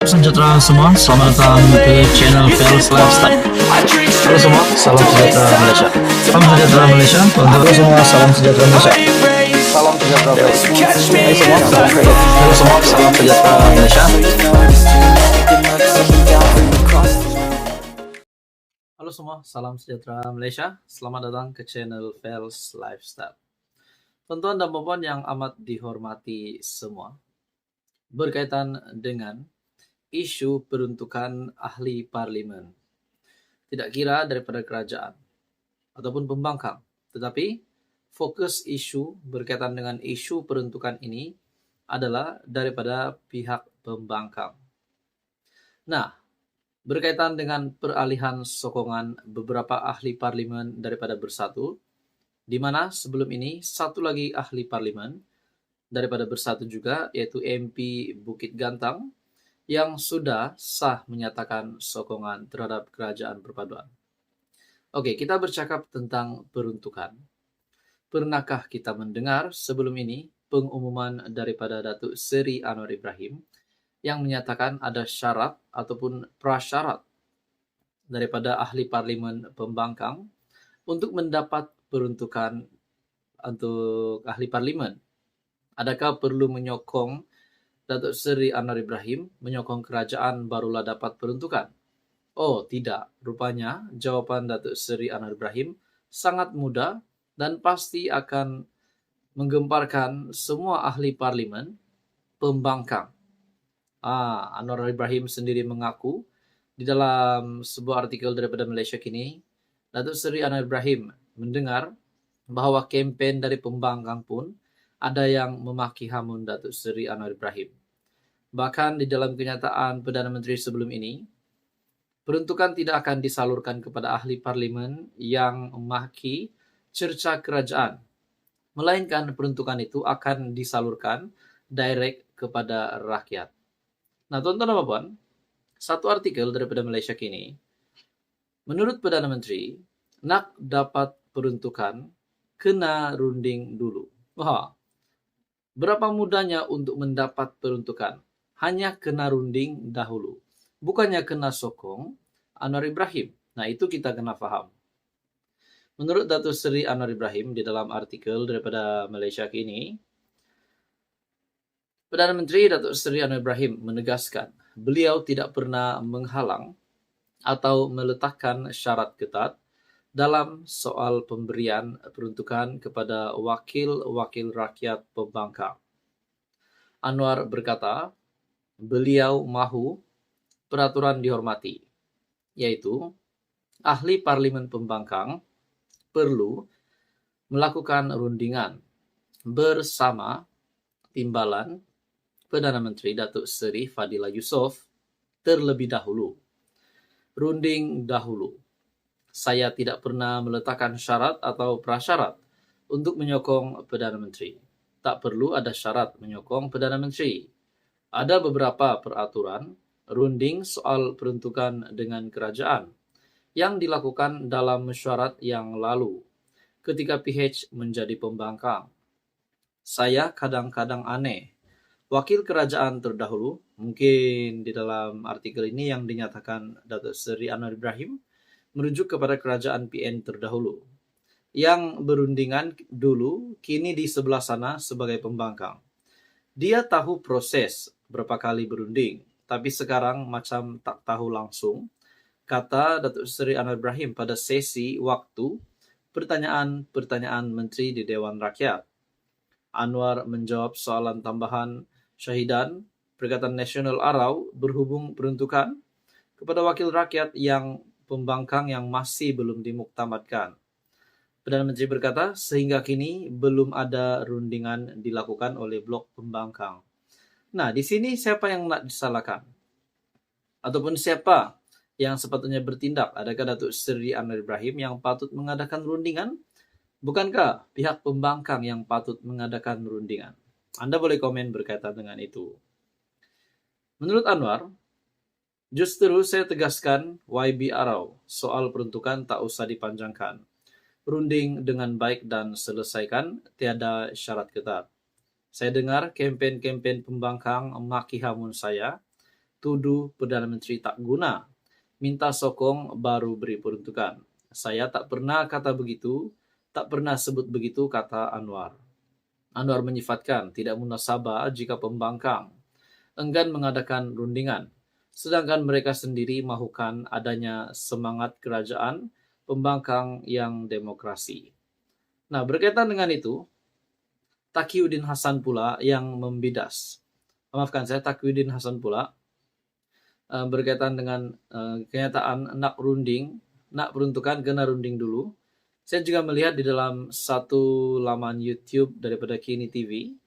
Sejahtera semua, selamat datang ke channel Fels Lifestyle. Halo semua, salam sejahtera Malaysia. Salam sejahtera Malaysia. Halo semua, salam sejahtera Malaysia. Salam sejahtera Malaysia. Halo semua, salam sejahtera Malaysia. Halo semua, salam sejahtera Malaysia. Selamat datang ke channel Fels Lifestyle. Tuan-tuan dan puan yang amat dihormati semua, berkaitan dengan isu peruntukan ahli parlimen, tidak kira daripada kerajaan ataupun pembangkang, tetapi fokus isu berkaitan dengan isu peruntukan ini adalah daripada pihak pembangkang. Nah, berkaitan dengan peralihan sokongan beberapa ahli parlimen daripada Bersatu, di mana sebelum ini satu lagi ahli parlimen daripada Bersatu juga, yaitu MP Bukit Gantang, yang sudah sah menyatakan sokongan terhadap kerajaan perpaduan. Oke, kita bercakap tentang peruntukan. Pernahkah kita mendengar sebelum ini pengumuman daripada Datuk Seri Anwar Ibrahim yang menyatakan ada syarat ataupun prasyarat daripada ahli parlimen pembangkang untuk mendapat peruntukan untuk ahli parlimen? Adakah perlu menyokong Datuk Seri Anwar Ibrahim menyokong kerajaan barulah dapat peruntukan? Oh, tidak. Rupanya jawapan Datuk Seri Anwar Ibrahim sangat mudah dan pasti akan menggemparkan semua ahli parlimen pembangkang. Anwar Ibrahim sendiri mengaku di dalam sebuah artikel daripada Malaysia Kini, Datuk Seri Anwar Ibrahim mendengar bahawa kempen dari pembangkang pun ada yang memaki hamun Datuk Seri Anwar Ibrahim. Bahkan di dalam kenyataan Perdana Menteri sebelum ini, peruntukan tidak akan disalurkan kepada ahli parlimen yang memaki cerca kerajaan, melainkan peruntukan itu akan disalurkan direct kepada rakyat. Nah, tuan-tuan dan puan, satu artikel daripada Malaysia Kini, menurut Perdana Menteri, nak dapat peruntukan, kena runding dulu. Berapa mudahnya untuk mendapat peruntukan? Hanya kena runding dahulu. Bukannya kena sokong Anwar Ibrahim. Nah, itu kita kena faham. Menurut Datuk Seri Anwar Ibrahim di dalam artikel daripada Malaysia Kini, Perdana Menteri Datuk Seri Anwar Ibrahim menegaskan beliau tidak pernah menghalang atau meletakkan syarat ketat dalam soal pemberian peruntukan kepada wakil-wakil rakyat pembangkang. Anwar berkata, beliau mahu peraturan dihormati, yaitu ahli parlimen pembangkang perlu melakukan rundingan bersama timbalan Perdana Menteri Datuk Seri Fadillah Yusof terlebih dahulu. Runding dahulu. Saya tidak pernah meletakkan syarat atau prasyarat untuk menyokong Perdana Menteri. Tak perlu ada syarat menyokong Perdana Menteri. Ada beberapa peraturan runding soal peruntukan dengan kerajaan yang dilakukan dalam mesyuarat yang lalu ketika PH menjadi pembangkang. Saya kadang-kadang aneh. Wakil kerajaan terdahulu, mungkin di dalam artikel ini yang dinyatakan Datuk Seri Anwar Ibrahim, merujuk kepada kerajaan PN terdahulu, yang berundingan dulu kini di sebelah sana sebagai pembangkang. Dia tahu proses berapa kali berunding, tapi sekarang macam tak tahu langsung, kata Datuk Seri Anwar Ibrahim pada sesi waktu pertanyaan-pertanyaan Menteri di Dewan Rakyat. Anwar menjawab soalan tambahan syahidan Perikatan Nasional Arau berhubung peruntukan kepada wakil rakyat yang pembangkang yang masih belum dimuktamadkan. Perdana Menteri berkata, sehingga kini belum ada rundingan dilakukan oleh blok pembangkang. Nah, di sini siapa yang nak disalahkan? Ataupun siapa yang sepatutnya bertindak? Adakah Datuk Seri Anwar Ibrahim yang patut mengadakan rundingan? Bukankah pihak pembangkang yang patut mengadakan rundingan? Anda boleh komen berkaitan dengan itu. Menurut Anwar, justru saya tegaskan YB Arau, soal peruntukan tak usah dipanjangkan. Runding dengan baik dan selesaikan, tiada syarat ketat. Saya dengar kempen-kempen pembangkang maki hamun saya, tuduh Perdana Menteri tak guna, minta sokong baru beri peruntukan. Saya tak pernah kata begitu, tak pernah sebut begitu, kata Anwar. Anwar menyifatkan tidak munasabah jika pembangkang enggan mengadakan rundingan, sedangkan mereka sendiri mahukan adanya semangat kerajaan pembangkang yang demokrasi. Nah, berkaitan dengan itu, Taqiyuddin Hasan pula yang membidas. Maafkan saya, Taqiyuddin Hasan pula berkaitan dengan kenyataan nak peruntukan kena runding dulu. Saya juga melihat di dalam satu laman YouTube daripada Kini TV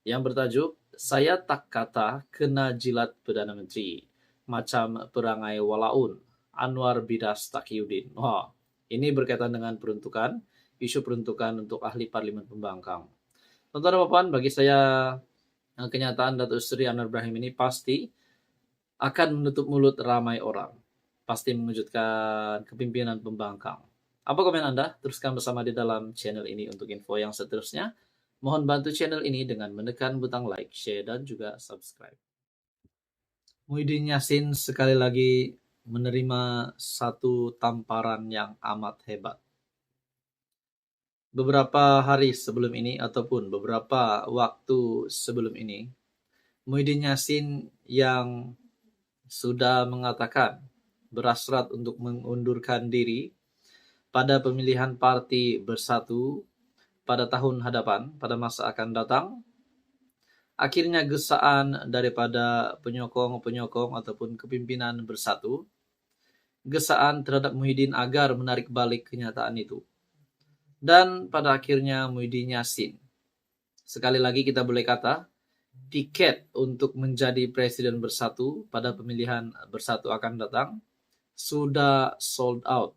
yang bertajuk "Saya tak kata kena jilat Perdana Menteri, macam perangai walaun, Anwar bidas Taqiyuddin." Wah, ini berkaitan dengan peruntukan, isu peruntukan untuk ahli parlimen pembangkang. Tuan-tuan dan puan, bagi saya kenyataan Datuk Seri Anwar Ibrahim ini pasti akan menutup mulut ramai orang. Pasti mengejutkan kepimpinan pembangkang. Apa komen Anda? Teruskan bersama di dalam channel ini untuk info yang seterusnya. Mohon bantu channel ini dengan menekan butang like, share, dan juga subscribe. Muhyiddin Yassin sekali lagi menerima satu tamparan yang amat hebat. Beberapa hari sebelum ini ataupun beberapa waktu sebelum ini, Muhyiddin Yassin yang sudah mengatakan berhasrat untuk mengundurkan diri pada pemilihan Parti Bersatu pada tahun hadapan, pada masa akan datang, akhirnya gesaan daripada penyokong-penyokong ataupun kepimpinan Bersatu, gesaan terhadap Muhyiddin agar menarik balik kenyataan itu. Dan pada akhirnya Muhyiddin Yassin, sekali lagi kita boleh kata, tiket untuk menjadi Presiden Bersatu pada pemilihan Bersatu akan datang sudah sold out.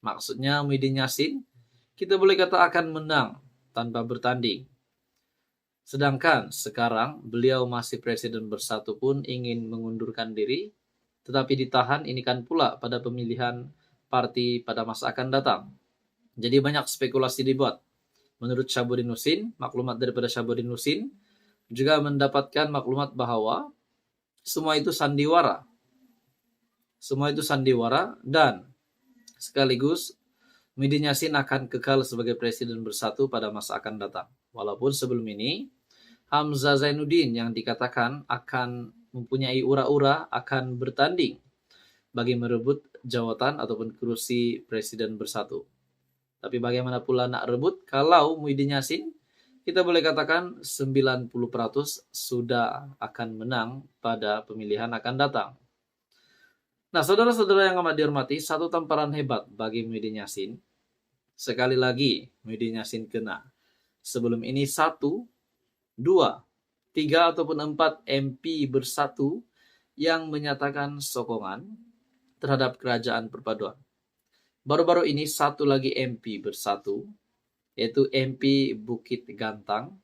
Maksudnya Muhyiddin Yassin kita boleh kata akan menang tanpa bertanding. Sedangkan sekarang beliau masih Presiden Bersatu pun ingin mengundurkan diri, tetapi ditahan ini kan pula pada pemilihan parti pada masa akan datang. Jadi banyak spekulasi dibuat. Menurut Syahabuddin Nursin, maklumat daripada Syahabuddin Nursin juga mendapatkan maklumat bahwa semua itu sandiwara. Semua itu sandiwara dan sekaligus Muhyiddin Yassin akan kekal sebagai Presiden Bersatu pada masa akan datang. Walaupun sebelum ini Hamzah Zainuddin yang dikatakan akan mempunyai ura-ura akan bertanding bagi merebut jawatan ataupun kursi Presiden Bersatu. Tapi bagaimana pula nak rebut kalau Muhyiddin Yassin kita boleh katakan 90% sudah akan menang pada pemilihan akan datang. Nah, saudara-saudara yang amat dihormati, satu tamparan hebat bagi Muhyiddin Yassin. Sekali lagi, Muhyiddin Yassin kena. Sebelum ini 1, 2, 3 ataupun 4 MP Bersatu yang menyatakan sokongan terhadap kerajaan perpaduan. Baru-baru ini satu lagi MP Bersatu, yaitu MP Bukit Gantang,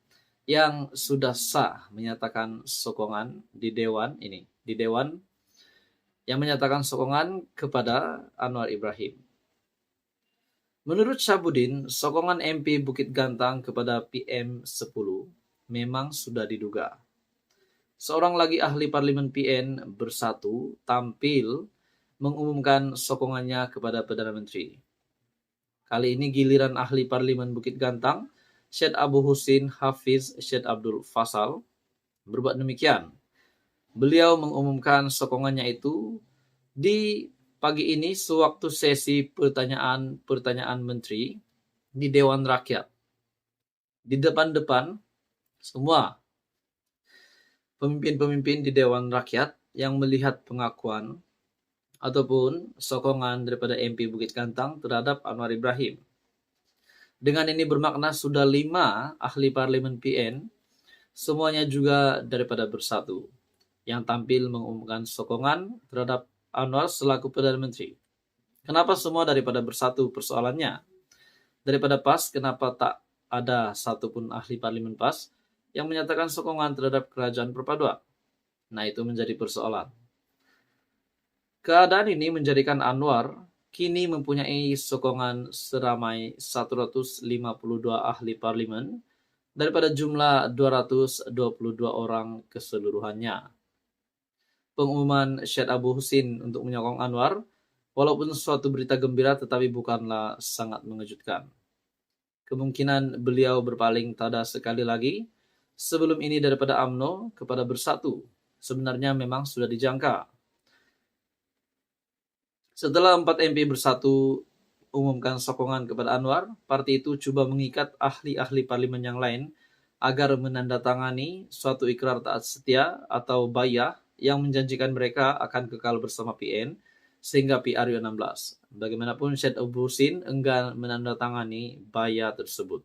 yang sudah sah menyatakan sokongan di Dewan ini. Di Dewan yang menyatakan sokongan kepada Anwar Ibrahim. Menurut Syahabuddin, sokongan MP Bukit Gantang kepada PM10 memang sudah diduga. Seorang lagi ahli parlimen PN Bersatu tampil mengumumkan sokongannya kepada Perdana Menteri. Kali ini giliran ahli parlimen Bukit Gantang, Syed Abu Husin Hafiz Syed Abdul Fasal, berbuat demikian. Beliau mengumumkan sokongannya itu di pagi ini sewaktu sesi pertanyaan menteri di Dewan Rakyat. Di depan-depan semua pemimpin-pemimpin di Dewan Rakyat yang melihat pengakuan ataupun sokongan daripada MP Bukit Gantang terhadap Anwar Ibrahim. Dengan ini bermakna sudah 5 ahli parlimen PN, semuanya juga daripada Bersatu, yang tampil mengumumkan sokongan terhadap Anwar selaku Perdana Menteri. Kenapa semua daripada Bersatu persoalannya? Daripada PAS, kenapa tak ada satupun ahli parlimen PAS yang menyatakan sokongan terhadap kerajaan perpaduan? Nah, itu menjadi persoalan. Keadaan ini menjadikan Anwar kini mempunyai sokongan seramai 152 ahli parlimen daripada jumlah 222 orang keseluruhannya. pengumuman Syed Abu Husin untuk menyokong Anwar, walaupun suatu berita gembira tetapi bukanlah sangat mengejutkan. Kemungkinan beliau berpaling tada sekali lagi sebelum ini daripada UMNO kepada Bersatu sebenarnya memang sudah dijangka. Setelah 4 MP Bersatu umumkan sokongan kepada Anwar, parti itu coba mengikat ahli-ahli parlimen yang lain agar menandatangani suatu ikrar taat setia atau bayah yang menjanjikan mereka akan kekal bersama PN sehingga PRU 16. Bagaimanapun Syed Abu Husin enggan menandatangani bayah tersebut.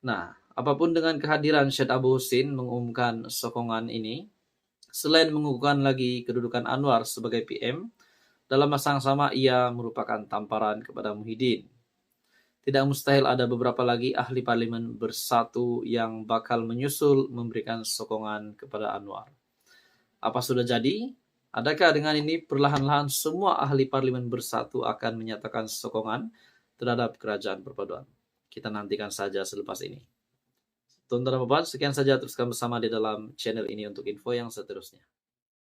Nah, apapun dengan kehadiran Syed Abu Husin mengumumkan sokongan ini, selain mengukuhkan lagi kedudukan Anwar sebagai PM, dalam masa yang sama ia merupakan tamparan kepada Muhyiddin. Tidak mustahil ada beberapa lagi ahli parlimen Bersatu yang bakal menyusul memberikan sokongan kepada Anwar. Apa sudah jadi? Adakah dengan ini perlahan-lahan semua ahli parlimen Bersatu akan menyatakan sokongan terhadap kerajaan perpaduan? Kita nantikan saja selepas ini. Tuan-tuan dan puan, sekian saja, teruskan bersama di dalam channel ini untuk info yang seterusnya.